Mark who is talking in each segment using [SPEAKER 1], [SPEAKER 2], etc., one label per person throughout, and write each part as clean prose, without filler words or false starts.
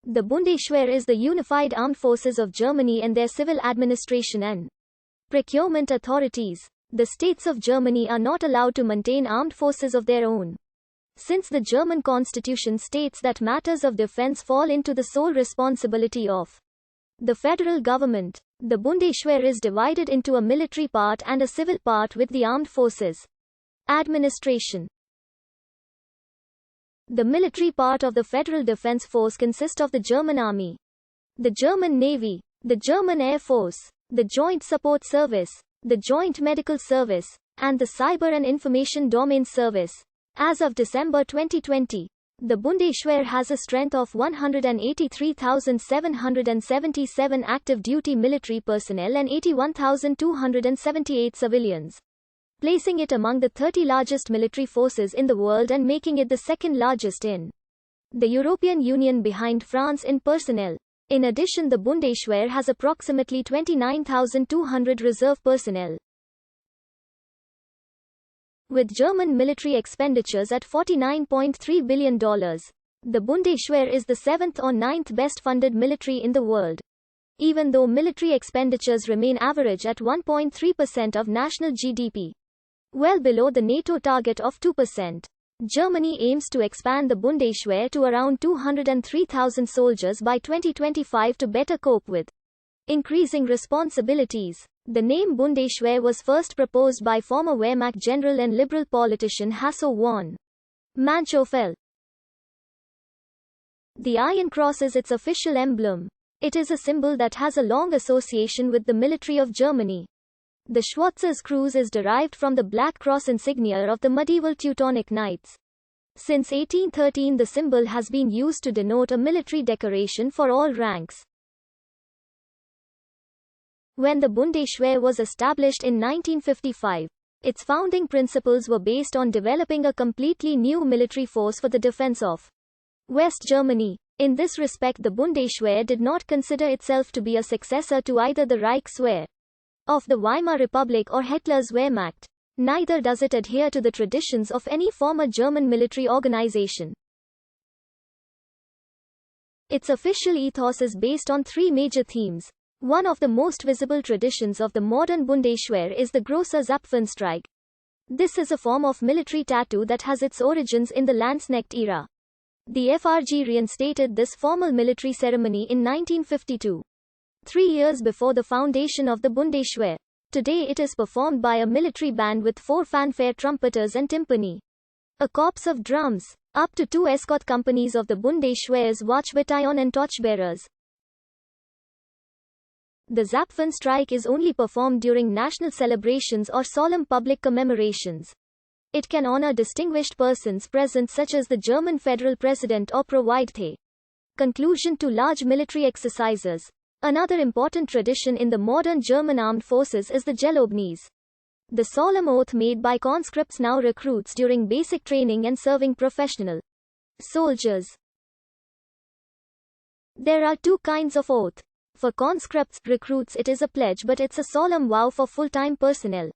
[SPEAKER 1] The Bundeswehr is the unified armed forces of Germany and their civil administration and procurement authorities. The states of Germany are not allowed to maintain armed forces of their own. Since the German constitution states that matters of defense fall into the sole responsibility of the federal government, the Bundeswehr is divided into a military part and a civil part with the armed forces administration. The military part of the Federal Defense Force consists of the German Army, the German Navy, the German Air Force, the Joint Support Service, the Joint Medical Service, and the Cyber and Information Domain Service. As of December 2020, the Bundeswehr has a strength of 183,777 active duty military personnel and 81,278 civilians, placing it among the 30 largest military forces in the world and making it the second largest in the European Union behind France in personnel. In addition, the Bundeswehr has approximately 29,200 reserve personnel. With German military expenditures at $49.3 billion, the Bundeswehr is the 7th or 9th best funded military in the world. Even though military expenditures remain average at 1.3% of national GDP, well below the NATO target of 2%. Germany aims to expand the Bundeswehr to around 203,000 soldiers by 2025 to better cope with increasing responsibilities. The name Bundeswehr was first proposed by former Wehrmacht general and liberal politician Hasso von Manchoffel. The Iron Cross is its official emblem. It is a symbol that has a long association with the military of Germany. The Schwarzes Kreuz is derived from the Black Cross insignia of the medieval Teutonic Knights. Since 1813, the symbol has been used to denote a military decoration for all ranks. When the Bundeswehr was established in 1955, its founding principles were based on developing a completely new military force for the defense of West Germany. In this respect, the Bundeswehr did not consider itself to be a successor to either the Reichswehr of the Weimar Republic or Hitler's Wehrmacht. Neither does it adhere to the traditions of any former German military organization. Its official ethos is based on three major themes. One of the most visible traditions of the modern Bundeswehr is the Großer Zapfenstreich. This is a form of military tattoo that has its origins in the Landsknecht era. The FRG reinstated this formal military ceremony in 1952. 3 years before the foundation of the Bundeswehr. Today it is performed by a military band with 4 fanfare trumpeters and timpani, a corps of drums, up to 2 escort companies of the Bundeswehr's watch battalion and torchbearers. The Zapfenstreich is only performed during national celebrations or solemn public commemorations. It can honor distinguished persons present such as the German federal president or provide the conclusion to large military exercises. Another important tradition in the modern German armed forces is the Gelobnis, the solemn oath made by conscripts now recruits during basic training and serving professional soldiers. There are 2 kinds of oath. For conscripts, recruits, it is a pledge, but it's a solemn vow for full-time personnel.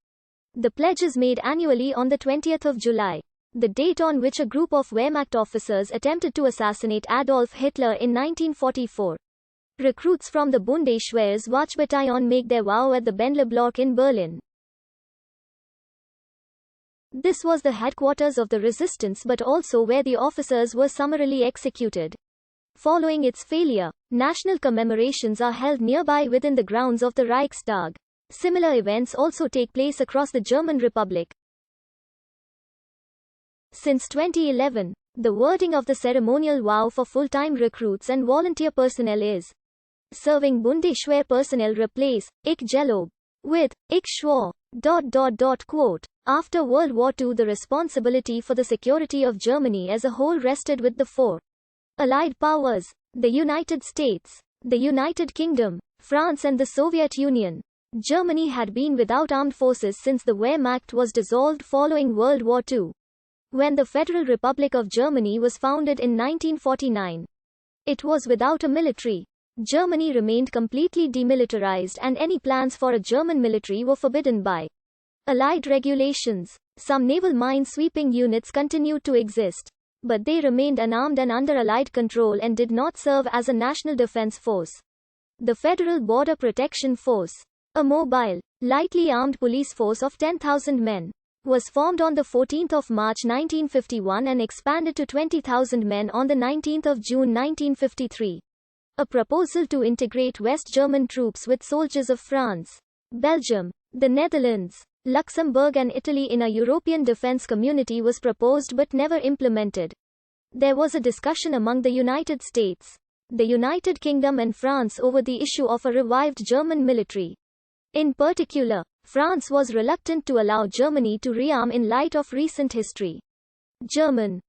[SPEAKER 1] The pledge is made annually on the 20th of July, the date on which a group of Wehrmacht officers attempted to assassinate Adolf Hitler in 1944. Recruits from the Bundeswehr's Watch Battalion make their vow at the Bendler Block in Berlin. This was the headquarters of the resistance, but also where the officers were summarily executed. Following its failure, national commemorations are held nearby within the grounds of the Reichstag. Similar events also take place across the German Republic. Since 2011, the wording of the ceremonial vow for full-time recruits and volunteer personnel is serving Bundeswehr personnel replace Ich gelobe with Ich schwor. Quote. After World War II, the responsibility for the security of Germany as a whole rested with the 4 Allied powers: the United States, the United Kingdom, France and the Soviet Union. Germany had been without armed forces since the Wehrmacht was dissolved following World War II. When the Federal Republic of Germany was founded in 1949, it was without a military. Germany remained completely demilitarized, and any plans for a German military were forbidden by Allied regulations. Some naval mine-sweeping units continued to exist. but they remained unarmed and under Allied control and did not serve as a national defense force. The Federal Border Protection Force, a mobile, lightly armed police force of 10,000 men, was formed on 14 March 1951 and expanded to 20,000 men on 19 June 1953. A proposal to integrate West German troops with soldiers of France, Belgium, the Netherlands, Luxembourg and Italy in a European defense community was proposed but never implemented. There was a discussion among the United States, the United Kingdom and France over the issue of a revived German military. In particular, France was reluctant to allow Germany to rearm in light of recent history. German